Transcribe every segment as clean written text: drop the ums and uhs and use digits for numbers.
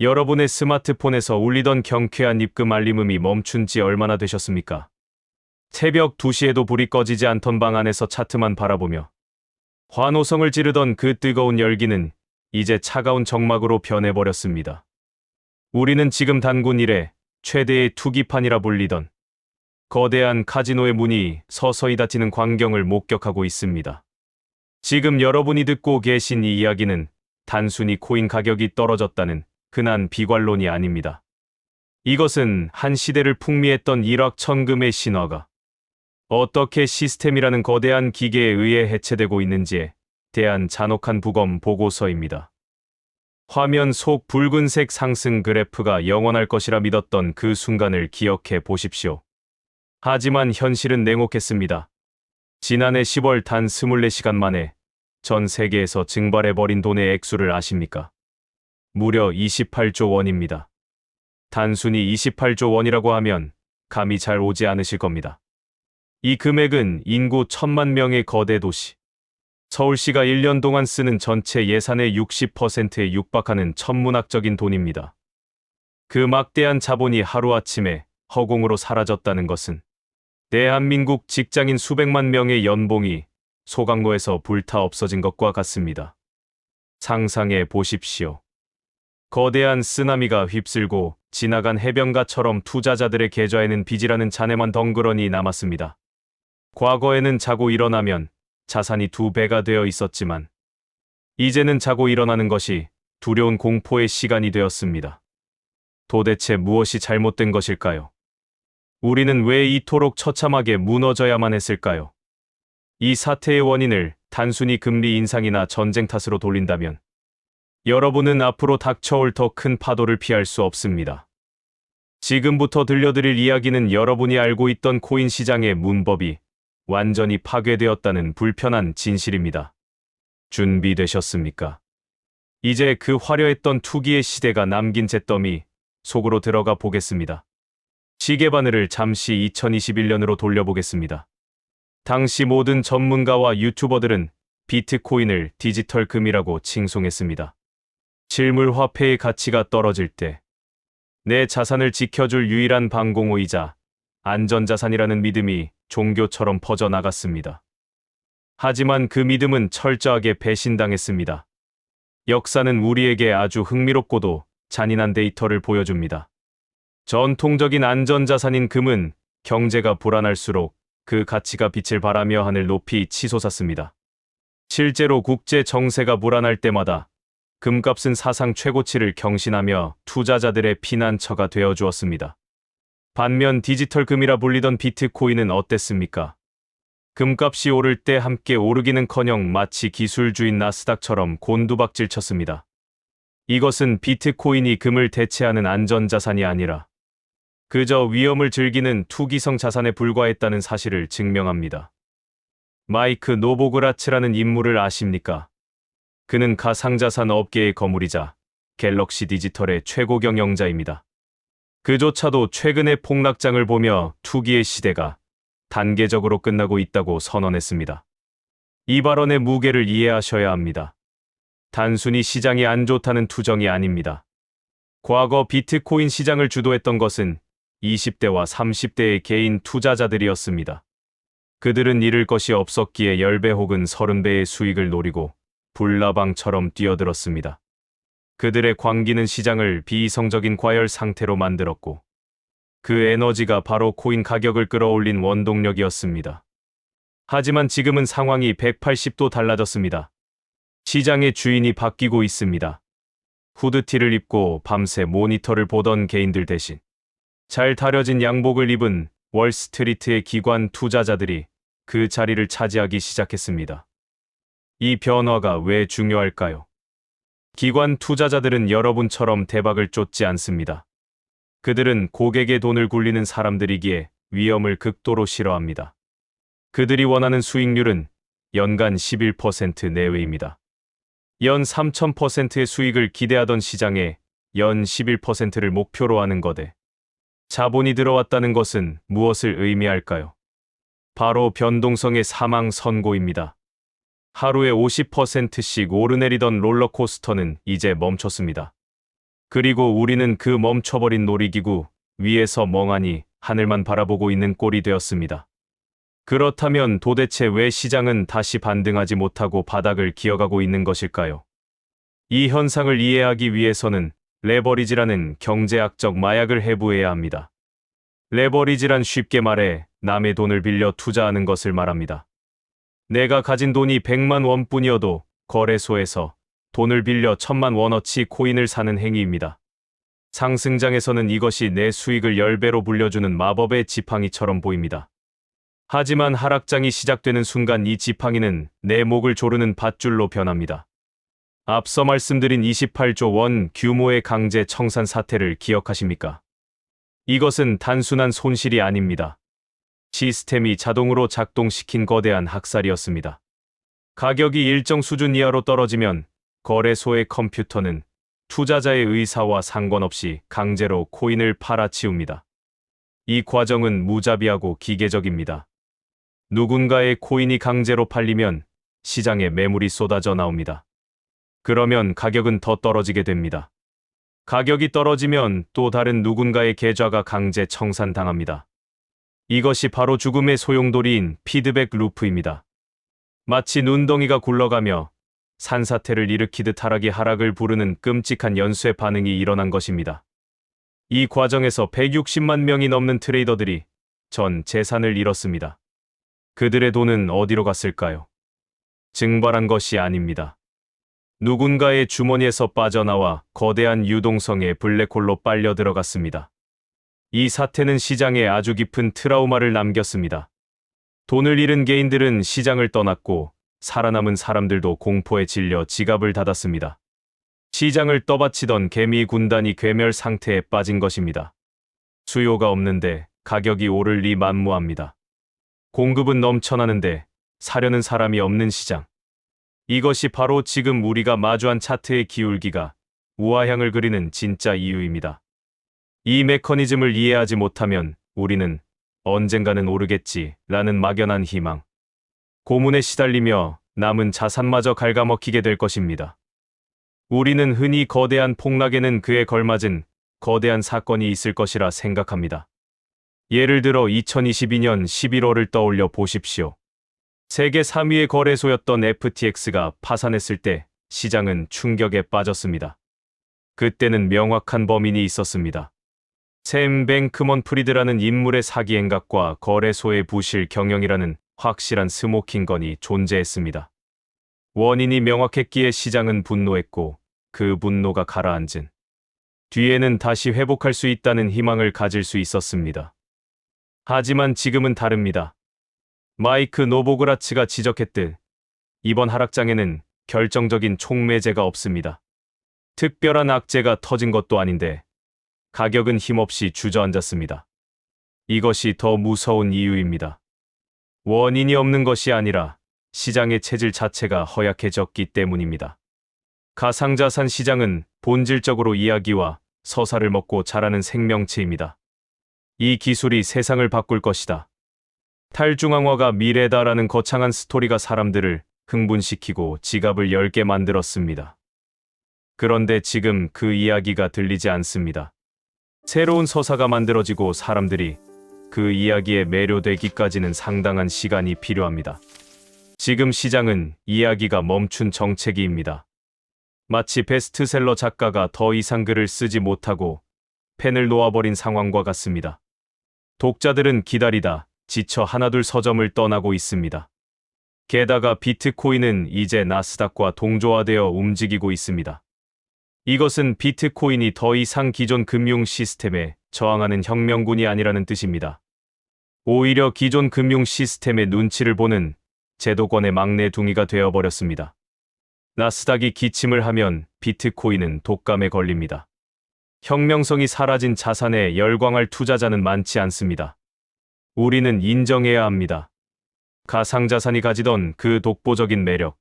여러분의 스마트폰에서 울리던 경쾌한 입금 알림음이 멈춘 지 얼마나 되셨습니까? 새벽 2시에도 불이 꺼지지 않던 방 안에서 차트만 바라보며 환호성을 지르던 그 뜨거운 열기는 이제 차가운 적막으로 변해버렸습니다. 우리는 지금 단군 이래 최대의 투기판이라 불리던 거대한 카지노의 문이 서서히 닫히는 광경을 목격하고 있습니다. 지금 여러분이 듣고 계신 이 이야기는 단순히 코인 가격이 떨어졌다는 흔한 비관론이 아닙니다. 이것은 한 시대를 풍미했던 일확천금의 신화가 어떻게 시스템이라는 거대한 기계에 의해 해체되고 있는지에 대한 잔혹한 부검 보고서입니다. 화면 속 붉은색 상승 그래프가 영원할 것이라 믿었던 그 순간을 기억해 보십시오. 하지만 현실은 냉혹했습니다. 지난해 10월 단 24시간 만에 전 세계에서 증발해버린 돈의 액수를 아십니까? 무려 28조 원입니다. 단순히 28조 원이라고 하면 감이 잘 오지 않으실 겁니다. 이 금액은 인구 1,000만 명의 거대 도시, 서울시가 1년 동안 쓰는 전체 예산의 60%에 육박하는 천문학적인 돈입니다. 그 막대한 자본이 하루아침에 허공으로 사라졌다는 것은 대한민국 직장인 수백만 명의 연봉이 소각로에서 불타 없어진 것과 같습니다. 상상해 보십시오. 거대한 쓰나미가 휩쓸고 지나간 해변가처럼 투자자들의 계좌에는 빚이라는 잔해만 덩그러니 남았습니다. 과거에는 자고 일어나면 자산이 2배가 되어 있었지만 이제는 자고 일어나는 것이 두려운 공포의 시간이 되었습니다. 도대체 무엇이 잘못된 것일까요? 우리는 왜 이토록 처참하게 무너져야만 했을까요? 이 사태의 원인을 단순히 금리 인상이나 전쟁 탓으로 돌린다면 여러분은 앞으로 닥쳐올 더 큰 파도를 피할 수 없습니다. 지금부터 들려드릴 이야기는 여러분이 알고 있던 코인 시장의 문법이 완전히 파괴되었다는 불편한 진실입니다. 준비되셨습니까? 이제 그 화려했던 투기의 시대가 남긴 잿더미 속으로 들어가 보겠습니다. 시계바늘을 잠시 2021년으로 돌려보겠습니다. 당시 모든 전문가와 유튜버들은 비트코인을 디지털 금이라고 칭송했습니다. 실물 화폐의 가치가 떨어질 때 내 자산을 지켜줄 유일한 방공호이자 안전자산이라는 믿음이 종교처럼 퍼져나갔습니다. 하지만 그 믿음은 철저하게 배신당했습니다. 역사는 우리에게 아주 흥미롭고도 잔인한 데이터를 보여줍니다. 전통적인 안전자산인 금은 경제가 불안할수록 그 가치가 빛을 발하며 하늘 높이 치솟았습니다. 실제로 국제 정세가 불안할 때마다 금값은 사상 최고치를 경신하며 투자자들의 피난처가 되어 주었습니다. 반면 디지털 금이라 불리던 비트코인은 어땠습니까? 금값이 오를 때 함께 오르기는커녕 마치 기술주인 나스닥처럼 곤두박질 쳤습니다. 이것은 비트코인이 금을 대체하는 안전자산이 아니라 그저 위험을 즐기는 투기성 자산에 불과했다는 사실을 증명합니다. 마이크 노보그라츠라는 인물을 아십니까? 그는 가상자산 업계의 거물이자 갤럭시 디지털의 최고 경영자입니다. 그조차도 최근의 폭락장을 보며 투기의 시대가 단계적으로 끝나고 있다고 선언했습니다. 이 발언의 무게를 이해하셔야 합니다. 단순히 시장이 안 좋다는 투정이 아닙니다. 과거 비트코인 시장을 주도했던 것은 20대와 30대의 개인 투자자들이었습니다. 그들은 잃을 것이 없었기에 10배 혹은 30배의 수익을 노리고 불나방처럼 뛰어들었습니다. 그들의 광기는 시장을 비이성적인 과열 상태로 만들었고 그 에너지가 바로 코인 가격을 끌어올린 원동력이었습니다. 하지만 지금은 상황이 180도 달라졌습니다. 시장의 주인이 바뀌고 있습니다. 후드티를 입고 밤새 모니터를 보던 개인들 대신 잘 다려진 양복을 입은 월스트리트의 기관 투자자들이 그 자리를 차지하기 시작했습니다. 이 변화가 왜 중요할까요? 기관 투자자들은 여러분처럼 대박을 쫓지 않습니다. 그들은 고객의 돈을 굴리는 사람들이기에 위험을 극도로 싫어합니다. 그들이 원하는 수익률은 연간 11% 내외입니다. 연 3000%의 수익을 기대하던 시장에 연 11%를 목표로 하는 거대. 자본이 들어왔다는 것은 무엇을 의미할까요? 바로 변동성의 사망 선고입니다. 하루에 50%씩 오르내리던 롤러코스터는 이제 멈췄습니다. 그리고 우리는 그 멈춰버린 놀이기구 위에서 멍하니 하늘만 바라보고 있는 꼴이 되었습니다. 그렇다면 도대체 왜 시장은 다시 반등하지 못하고 바닥을 기어가고 있는 것일까요? 이 현상을 이해하기 위해서는 레버리지라는 경제학적 마약을 해부해야 합니다. 레버리지란 쉽게 말해 남의 돈을 빌려 투자하는 것을 말합니다. 내가 가진 돈이 100만 원뿐이어도 거래소에서 돈을 빌려 1000만 원어치 코인을 사는 행위입니다. 상승장에서는 이것이 내 수익을 10배로 불려주는 마법의 지팡이처럼 보입니다. 하지만 하락장이 시작되는 순간 이 지팡이는 내 목을 조르는 밧줄로 변합니다. 앞서 말씀드린 28조 원 규모의 강제 청산 사태를 기억하십니까? 이것은 단순한 손실이 아닙니다. 시스템이 자동으로 작동시킨 거대한 학살이었습니다. 가격이 일정 수준 이하로 떨어지면 거래소의 컴퓨터는 투자자의 의사와 상관없이 강제로 코인을 팔아치웁니다. 이 과정은 무자비하고 기계적입니다. 누군가의 코인이 강제로 팔리면 시장에 매물이 쏟아져 나옵니다. 그러면 가격은 더 떨어지게 됩니다. 가격이 떨어지면 또 다른 누군가의 계좌가 강제 청산당합니다. 이것이 바로 죽음의 소용돌이인 피드백 루프입니다. 마치 눈덩이가 굴러가며 산사태를 일으키듯 하락이 하락을 부르는 끔찍한 연쇄 반응이 일어난 것입니다. 이 과정에서 160만 명이 넘는 트레이더들이 전 재산을 잃었습니다. 그들의 돈은 어디로 갔을까요? 증발한 것이 아닙니다. 누군가의 주머니에서 빠져나와 거대한 유동성의 블랙홀로 빨려 들어갔습니다. 이 사태는 시장에 아주 깊은 트라우마를 남겼습니다. 돈을 잃은 개인들은 시장을 떠났고 살아남은 사람들도 공포에 질려 지갑을 닫았습니다. 시장을 떠받치던 개미 군단이 괴멸 상태에 빠진 것입니다. 수요가 없는데 가격이 오를 리 만무합니다. 공급은 넘쳐나는데 사려는 사람이 없는 시장. 이것이 바로 지금 우리가 마주한 차트의 기울기가 우하향을 그리는 진짜 이유입니다. 이 메커니즘을 이해하지 못하면 우리는 언젠가는 오르겠지라는 막연한 희망, 고문에 시달리며 남은 자산마저 갉아먹히게 될 것입니다. 우리는 흔히 거대한 폭락에는 그에 걸맞은 거대한 사건이 있을 것이라 생각합니다. 예를 들어 2022년 11월을 떠올려 보십시오. 세계 3위의 거래소였던 FTX가 파산했을 때 시장은 충격에 빠졌습니다. 그때는 명확한 범인이 있었습니다. 샘 뱅크먼 프리드라는 인물의 사기 행각과 거래소의 부실 경영이라는 확실한 스모킹건이 존재했습니다. 원인이 명확했기에 시장은 분노했고 그 분노가 가라앉은 뒤에는 다시 회복할 수 있다는 희망을 가질 수 있었습니다. 하지만 지금은 다릅니다. 마이크 노보그라츠가 지적했듯 이번 하락장에는 결정적인 촉매제가 없습니다. 특별한 악재가 터진 것도 아닌데 가격은 힘없이 주저앉았습니다. 이것이 더 무서운 이유입니다. 원인이 없는 것이 아니라 시장의 체질 자체가 허약해졌기 때문입니다. 가상자산 시장은 본질적으로 이야기와 서사를 먹고 자라는 생명체입니다. 이 기술이 세상을 바꿀 것이다. 탈중앙화가 미래다라는 거창한 스토리가 사람들을 흥분시키고 지갑을 열게 만들었습니다. 그런데 지금 그 이야기가 들리지 않습니다. 새로운 서사가 만들어지고 사람들이 그 이야기에 매료되기까지는 상당한 시간이 필요합니다. 지금 시장은 이야기가 멈춘 정체기입니다. 마치 베스트셀러 작가가 더 이상 글을 쓰지 못하고 펜을 놓아버린 상황과 같습니다. 독자들은 기다리다 지쳐 하나둘 서점을 떠나고 있습니다. 게다가 비트코인은 이제 나스닥과 동조화되어 움직이고 있습니다. 이것은 비트코인이 더 이상 기존 금융 시스템에 저항하는 혁명군이 아니라는 뜻입니다. 오히려 기존 금융 시스템의 눈치를 보는 제도권의 막내둥이가 되어버렸습니다. 나스닥이 기침을 하면 비트코인은 독감에 걸립니다. 혁명성이 사라진 자산에 열광할 투자자는 많지 않습니다. 우리는 인정해야 합니다. 가상자산이 가지던 그 독보적인 매력,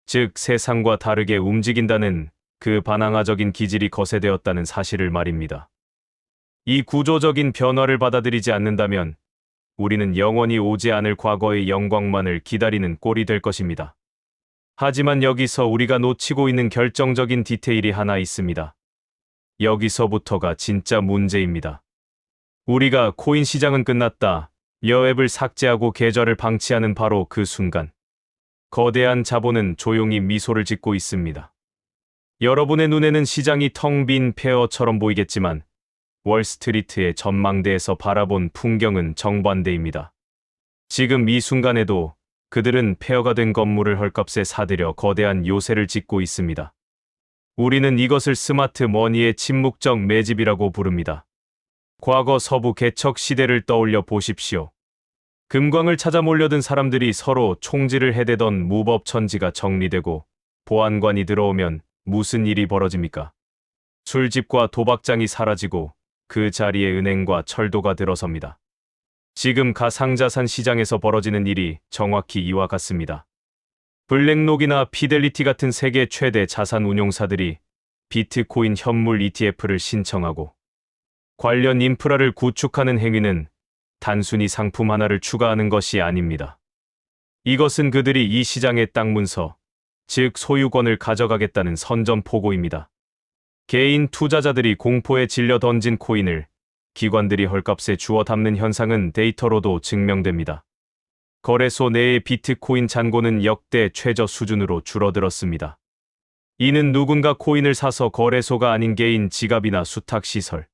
즉 세상과 다르게 움직인다는 그 반항아적인 기질이 거세되었다는 사실을 말입니다. 이 구조적인 변화를 받아들이지 않는다면 우리는 영원히 오지 않을 과거의 영광만을 기다리는 꼴이 될 것입니다. 하지만 여기서 우리가 놓치고 있는 결정적인 디테일이 하나 있습니다. 여기서부터가 진짜 문제입니다. 우리가 코인 시장은 끝났다. 여앱을 삭제하고 계좌를 방치하는 바로 그 순간. 거대한 자본은 조용히 미소를 짓고 있습니다. 여러분의 눈에는 시장이 텅 빈 폐허처럼 보이겠지만 월스트리트의 전망대에서 바라본 풍경은 정반대입니다. 지금 이 순간에도 그들은 폐허가 된 건물을 헐값에 사들여 거대한 요새를 짓고 있습니다. 우리는 이것을 스마트 머니의 침묵적 매집이라고 부릅니다. 과거 서부 개척 시대를 떠올려 보십시오. 금광을 찾아 몰려든 사람들이 서로 총질을 해대던 무법천지가 정리되고 보안관이 들어오면 무슨 일이 벌어집니까? 술집과 도박장이 사라지고 그 자리에 은행과 철도가 들어섭니다. 지금 가상자산 시장에서 벌어지는 일이 정확히 이와 같습니다. 블랙록이나 피델리티 같은 세계 최대 자산 운용사들이 비트코인 현물 ETF를 신청하고 관련 인프라를 구축하는 행위는 단순히 상품 하나를 추가하는 것이 아닙니다. 이것은 그들이 이 시장의 땅 문서, 즉 소유권을 가져가겠다는 선전포고입니다. 개인 투자자들이 공포에 질려 던진 코인을 기관들이 헐값에 주워 담는 현상은 데이터로도 증명됩니다. 거래소 내의 비트코인 잔고는 역대 최저 수준으로 줄어들었습니다. 이는 누군가 코인을 사서 거래소가 아닌 개인 지갑이나 수탁시설,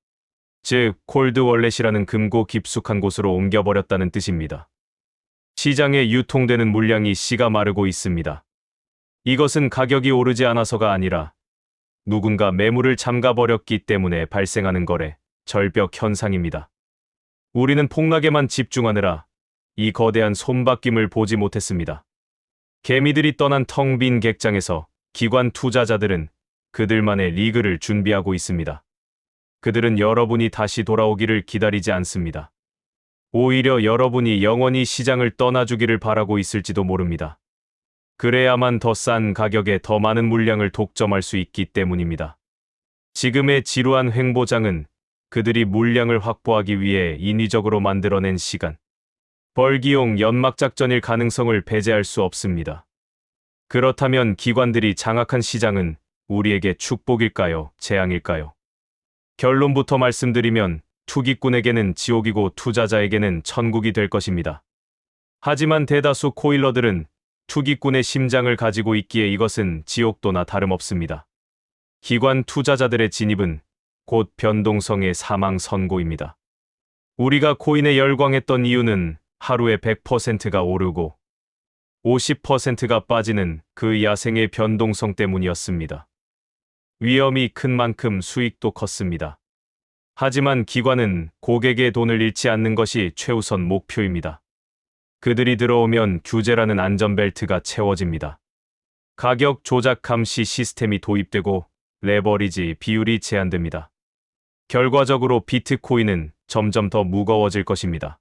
즉 콜드월렛이라는 금고 깊숙한 곳으로 옮겨버렸다는 뜻입니다. 시장에 유통되는 물량이 씨가 마르고 있습니다. 이것은 가격이 오르지 않아서가 아니라 누군가 매물을 잠가버렸기 때문에 발생하는 거래, 절벽 현상입니다. 우리는 폭락에만 집중하느라 이 거대한 손바뀜을 보지 못했습니다. 개미들이 떠난 텅 빈 객장에서 기관 투자자들은 그들만의 리그를 준비하고 있습니다. 그들은 여러분이 다시 돌아오기를 기다리지 않습니다. 오히려 여러분이 영원히 시장을 떠나주기를 바라고 있을지도 모릅니다. 그래야만 더 싼 가격에 더 많은 물량을 독점할 수 있기 때문입니다. 지금의 지루한 횡보장은 그들이 물량을 확보하기 위해 인위적으로 만들어낸 시간, 벌기용 연막작전일 가능성을 배제할 수 없습니다. 그렇다면 기관들이 장악한 시장은 우리에게 축복일까요? 재앙일까요? 결론부터 말씀드리면 투기꾼에게는 지옥이고 투자자에게는 천국이 될 것입니다. 하지만 대다수 코일러들은 투기꾼의 심장을 가지고 있기에 이것은 지옥도나 다름없습니다. 기관 투자자들의 진입은 곧 변동성의 사망 선고입니다. 우리가 코인에 열광했던 이유는 하루에 100%가 오르고 50%가 빠지는 그 야생의 변동성 때문이었습니다. 위험이 큰 만큼 수익도 컸습니다. 하지만 기관은 고객의 돈을 잃지 않는 것이 최우선 목표입니다. 그들이 들어오면 규제라는 안전벨트가 채워집니다. 가격 조작 감시 시스템이 도입되고 레버리지 비율이 제한됩니다. 결과적으로 비트코인은 점점 더 무거워질 것입니다.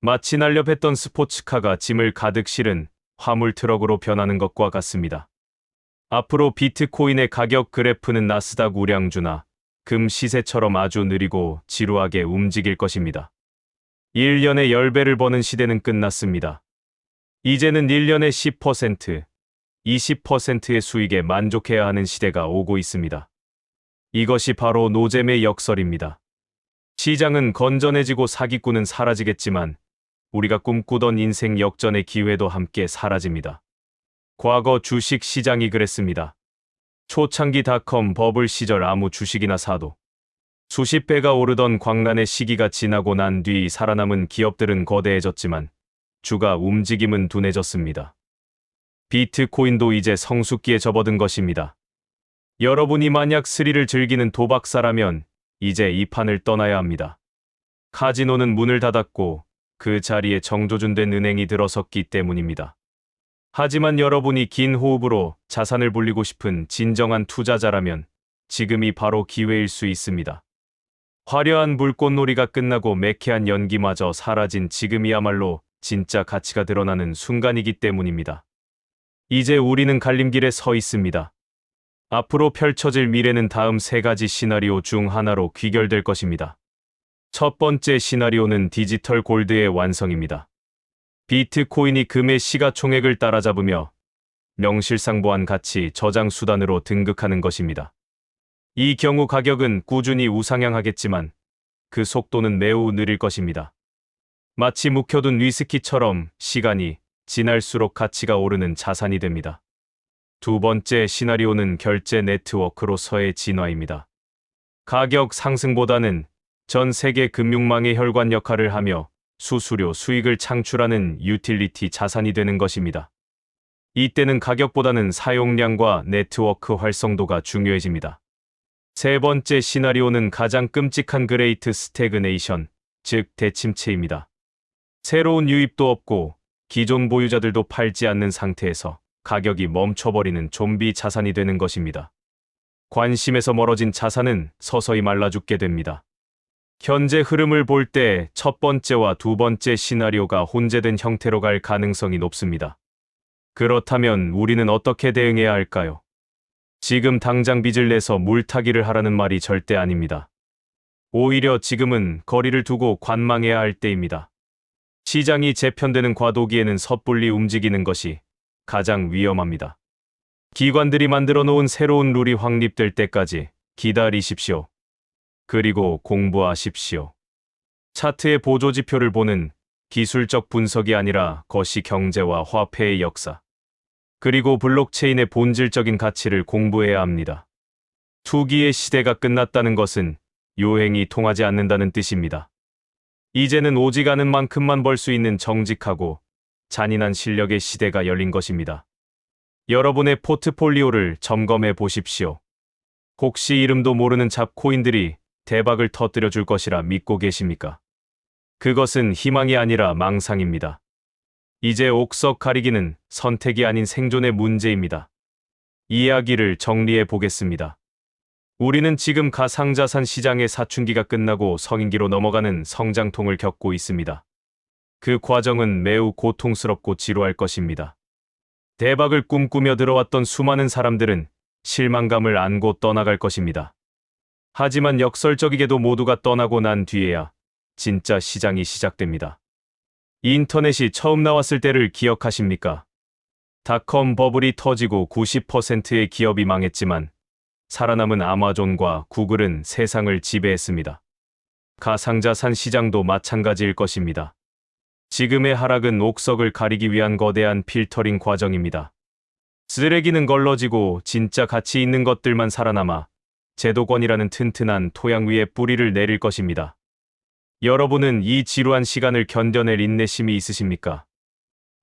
마치 날렵했던 스포츠카가 짐을 가득 실은 화물 트럭으로 변하는 것과 같습니다. 앞으로 비트코인의 가격 그래프는 나스닥 우량주나 금 시세처럼 아주 느리고 지루하게 움직일 것입니다. 1년에 10배를 버는 시대는 끝났습니다. 이제는 1년에 10%, 20%의 수익에 만족해야 하는 시대가 오고 있습니다. 이것이 바로 노잼의 역설입니다. 시장은 건전해지고 사기꾼은 사라지겠지만 우리가 꿈꾸던 인생 역전의 기회도 함께 사라집니다. 과거 주식 시장이 그랬습니다. 초창기 닷컴 버블 시절 아무 주식이나 사도 수십 배가 오르던 광란의 시기가 지나고 난 뒤 살아남은 기업들은 거대해졌지만 주가 움직임은 둔해졌습니다. 비트코인도 이제 성숙기에 접어든 것입니다. 여러분이 만약 스릴을 즐기는 도박사라면 이제 이 판을 떠나야 합니다. 카지노는 문을 닫았고 그 자리에 정조준된 은행이 들어섰기 때문입니다. 하지만 여러분이 긴 호흡으로 자산을 불리고 싶은 진정한 투자자라면 지금이 바로 기회일 수 있습니다. 화려한 불꽃놀이가 끝나고 매캐한 연기마저 사라진 지금이야말로 진짜 가치가 드러나는 순간이기 때문입니다. 이제 우리는 갈림길에 서 있습니다. 앞으로 펼쳐질 미래는 다음 세 가지 시나리오 중 하나로 귀결될 것입니다. 첫 번째 시나리오는 디지털 골드의 완성입니다. 비트코인이 금의 시가총액을 따라잡으며 명실상부한 가치 저장 수단으로 등극하는 것입니다. 이 경우 가격은 꾸준히 우상향하겠지만 그 속도는 매우 느릴 것입니다. 마치 묵혀둔 위스키처럼 시간이 지날수록 가치가 오르는 자산이 됩니다. 두 번째 시나리오는 결제 네트워크로서의 진화입니다. 가격 상승보다는 전 세계 금융망의 혈관 역할을 하며 수수료 수익을 창출하는 유틸리티 자산이 되는 것입니다. 이때는 가격보다는 사용량과 네트워크 활성도가 중요해집니다. 세 번째 시나리오는 가장 끔찍한 그레이트 스태그네이션, 즉 대침체입니다. 새로운 유입도 없고 기존 보유자들도 팔지 않는 상태에서 가격이 멈춰버리는 좀비 자산이 되는 것입니다. 관심에서 멀어진 자산은 서서히 말라 죽게 됩니다. 현재 흐름을 볼 때 첫 번째와 두 번째 시나리오가 혼재된 형태로 갈 가능성이 높습니다. 그렇다면 우리는 어떻게 대응해야 할까요? 지금 당장 빚을 내서 물타기를 하라는 말이 절대 아닙니다. 오히려 지금은 거리를 두고 관망해야 할 때입니다. 시장이 재편되는 과도기에는 섣불리 움직이는 것이 가장 위험합니다. 기관들이 만들어 놓은 새로운 룰이 확립될 때까지 기다리십시오. 그리고 공부하십시오. 차트의 보조지표를 보는 기술적 분석이 아니라 거시 경제와 화폐의 역사, 그리고 블록체인의 본질적인 가치를 공부해야 합니다. 투기의 시대가 끝났다는 것은 요행이 통하지 않는다는 뜻입니다. 이제는 오직 아는 만큼만 벌 수 있는 정직하고 잔인한 실력의 시대가 열린 것입니다. 여러분의 포트폴리오를 점검해 보십시오. 혹시 이름도 모르는 잡코인들이 대박을 터뜨려 줄 것이라 믿고 계십니까? 그것은 희망이 아니라 망상입니다. 이제 옥석 가리기는 선택이 아닌 생존의 문제입니다. 이야기를 정리해 보겠습니다. 우리는 지금 가상자산 시장의 사춘기가 끝나고 성인기로 넘어가는 성장통을 겪고 있습니다. 그 과정은 매우 고통스럽고 지루할 것입니다. 대박을 꿈꾸며 들어왔던 수많은 사람들은 실망감을 안고 떠나갈 것입니다. 하지만 역설적이게도 모두가 떠나고 난 뒤에야 진짜 시장이 시작됩니다. 인터넷이 처음 나왔을 때를 기억하십니까? 닷컴 버블이 터지고 90%의 기업이 망했지만 살아남은 아마존과 구글은 세상을 지배했습니다. 가상자산 시장도 마찬가지일 것입니다. 지금의 하락은 옥석을 가리기 위한 거대한 필터링 과정입니다. 쓰레기는 걸러지고 진짜 가치 있는 것들만 살아남아 제도권이라는 튼튼한 토양 위에 뿌리를 내릴 것입니다. 여러분은 이 지루한 시간을 견뎌낼 인내심이 있으십니까?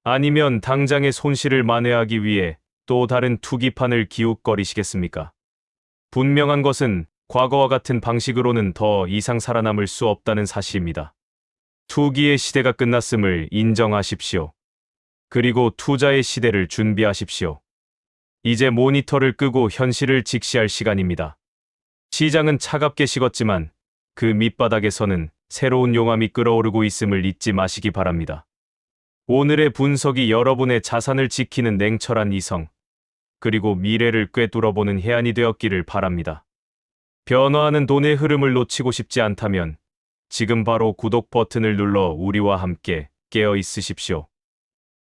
아니면 당장의 손실을 만회하기 위해 또 다른 투기판을 기웃거리시겠습니까? 분명한 것은 과거와 같은 방식으로는 더 이상 살아남을 수 없다는 사실입니다. 투기의 시대가 끝났음을 인정하십시오. 그리고 투자의 시대를 준비하십시오. 이제 모니터를 끄고 현실을 직시할 시간입니다. 시장은 차갑게 식었지만 그 밑바닥에서는 새로운 용암이 끓어오르고 있음을 잊지 마시기 바랍니다. 오늘의 분석이 여러분의 자산을 지키는 냉철한 이성, 그리고 미래를 꿰뚫어보는 해안이 되었기를 바랍니다. 변화하는 돈의 흐름을 놓치고 싶지 않다면 지금 바로 구독 버튼을 눌러 우리와 함께 깨어 있으십시오.